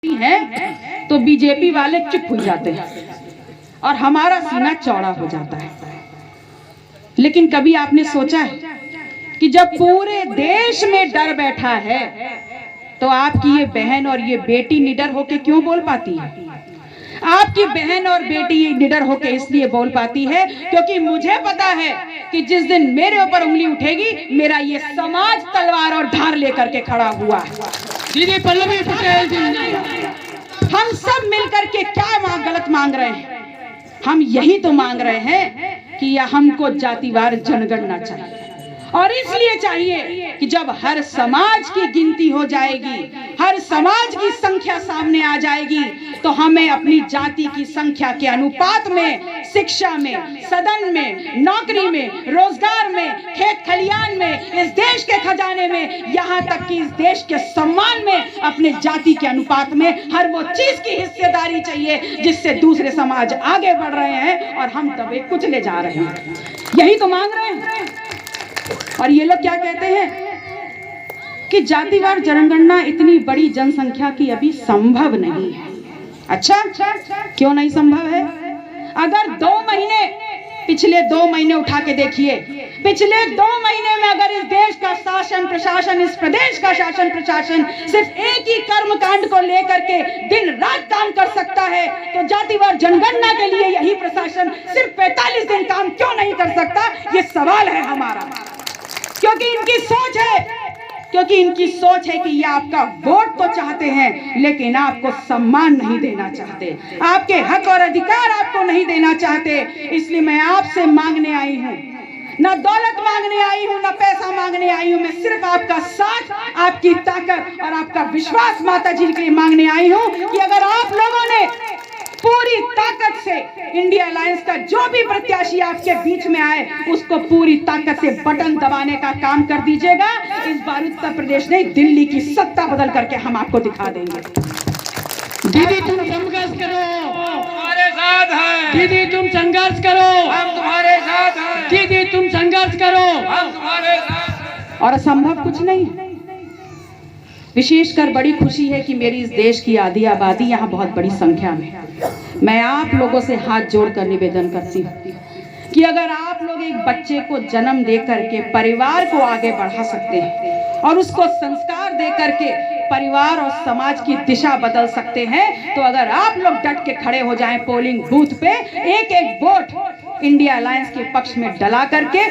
हैं तो बीजेपी वाले चुप हो जाते हैं और हमारा सीना चौड़ा हो जाता है। लेकिन कभी आपने सोचा है कि जब पूरे देश में डर बैठा है तो आपकी ये बहन और ये बेटी निडर होके क्यों बोल पाती है? आपकी बहन और बेटी ये निडर होके इसलिए बोल पाती है क्योंकि मुझे पता है कि जिस दिन मेरे ऊपर उंगली उठेगी मेरा ये समाज तलवार और धार लेकर के खड़ा हुआ है। दीदी पल्लवी पटेल, हम सब मिलकर के क्या गलत मांग रहे हैं? हम यही तो मांग रहे हैं कि यह हमको जातिवार जनगणना चाहिए और इसलिए चाहिए कि जब हर समाज की गिनती हो जाएगी, हर समाज की संख्या सामने आ जाएगी तो हमें अपनी जाति की संख्या के अनुपात में शिक्षा में, सदन में, नौकरी में, रोजगार में, खेत खलियान में, इस देश के खजाने में, यहाँ तक कि इस देश के सम्मान में अपने जाति के अनुपात में हर वो चीज की हिस्सेदारी चाहिए जिससे दूसरे समाज आगे बढ़ रहे हैं और हम दबे कुचले जा रहे हैं। यही तो मांग रहे हैं। और ये लोग क्या कहते हैं कि जातिवार जनगणना इतनी बड़ी जनसंख्या की अभी संभव नहीं है। अच्छा, क्यों नहीं संभव है? अगर 2 महीने, पिछले 2 महीने उठा के देखिए, पिछले 2 महीने में अगर इस देश का शासन प्रशासन, इस प्रदेश का शासन प्रशासन सिर्फ एक ही कर्मकांड को लेकर के दिन रात काम कर सकता है तो जातिवार जनगणना के लिए यही प्रशासन सिर्फ 45 दिन काम क्यों नहीं कर सकता? ये सवाल है हमारा। क्योंकि इनकी सोच है कि ये आपका वोट तो चाहते हैं लेकिन आपको सम्मान नहीं देना चाहते, आपके हक और अधिकार आपको नहीं देना चाहते। इसलिए मैं आपसे मांगने आई हूँ, ना दौलत मांगने आई हूँ, ना पैसा मांगने आई हूँ, मैं सिर्फ आपका साथ, आपकी ताकत और आपका विश्वास माता जी के लिए मांगने आई हूँ कि अगर आप लोगों ने पूरी ताकत से इंडिया अलायंस का जो भी प्रत्याशी आपके बीच में आए उसको पूरी ताकत से बटन दबाने का काम कर दीजिएगा। इस बार उत्तर प्रदेश नहीं, दिल्ली की सत्ता बदल करके हम आपको दिखा देंगे। दीदी तुम संघर्ष करो, तुम्हारे साथ हैं। दीदी तुम संघर्ष करो, हम तुम्हारे साथ हैं। दीदी तुम संघर्ष करो, हम तुम्हारे साथ हैं। और असंभव कुछ नहीं है। विशेषकर बड़ी खुशी है कि मेरी इस देश की आधी आबादी यहाँ बहुत बड़ी संख्या में है। मैं आप लोगों से हाथ जोड़कर निवेदन करती हूँ कि अगर आप लोग एक बच्चे को जन्म दे करके परिवार को आगे बढ़ा सकते हैं और उसको संस्कार दे करके परिवार और समाज की दिशा बदल सकते हैं तो अगर आप लोग डट के खड़े हो जाएं पोलिंग बूथ पे, एक एक वोट इंडिया अलायंस के पक्ष में डला करके